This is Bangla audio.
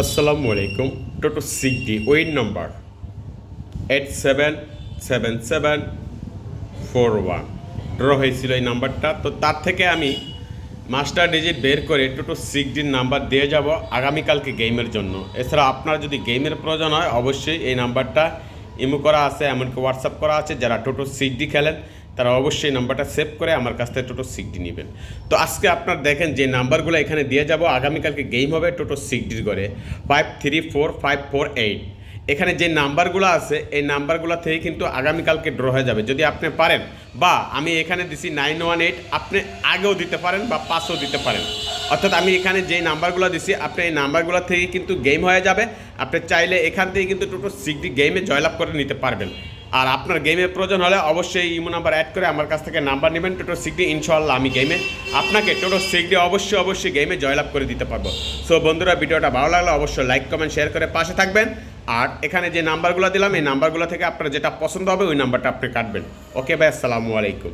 আসসালামু আলাইকুম। টোটো সিক্সটি ওয়েট নাম্বার 877741 ড্র হয়েছিল এই নাম্বারটা। তো তার থেকে আমি মাস্টার ডিজিট বের করে টোটো সিক্সটির নাম্বার দিয়ে যাব আগামীকালকে গেমের জন্য। এছাড়া আপনার যদি গেমের প্রয়োজন হয় অবশ্যই এই নাম্বারটা ইমো করা আছে, এমনকি হোয়াটসঅ্যাপ করা আছে। যারা টোটো সিক্সটি খেলেন তারা অবশ্যই নাম্বারটা সেভ করে আমার কাছ থেকে টোটো সিক্সটি নেবেন। তো আজকে আপনার দেখেন যে নাম্বারগুলো এখানে দিয়ে যাব, আগামীকালকে গেম হবে টোটো সিক্সটির করে 534548। এখানে যে নাম্বারগুলো আছে এই নাম্বারগুলো থেকে কিন্তু আগামীকালকে ড্র হয়ে যাবে যদি আপনি পারেন, বা আমি এখানে দিছি 918, আপনি আগেও দিতে পারেন বা পাঁচও দিতে পারেন। অর্থাৎ আমি এখানে যে নাম্বারগুলো দিছি আপনি এই নাম্বারগুলো থেকে কিন্তু গেম হয়ে যাবে। আপনি চাইলে এখান থেকে কিন্তু টোটো সিক্সটি গেমে জয়লাভ করে নিতে পারবেন। আর আপনার গেমের প্রয়োজন হলে অবশ্যই ইমো নাম্বার অ্যাড করে আমার কাছ থেকে নাম্বার নেবেন টোটো সিক্সটি। ইনশাআল্লাহ আমি গেমে আপনাকে টোটো সিক্সটি অবশ্যই গেমে জয়লাভ করে দিতে পারবো। সো বন্ধুরা, ভিডিওটা ভালো লাগলে অবশ্যই লাইক কমেন্ট শেয়ার করে পাশে থাকবেন। আর এখানে যে নাম্বারগুলো দিলাম এই নাম্বারগুলো থেকে আপনার যেটা পছন্দ হবে ওই নাম্বারটা আপনি কাটবেন। ওকে ভাই, আসসালামু আলাইকুম।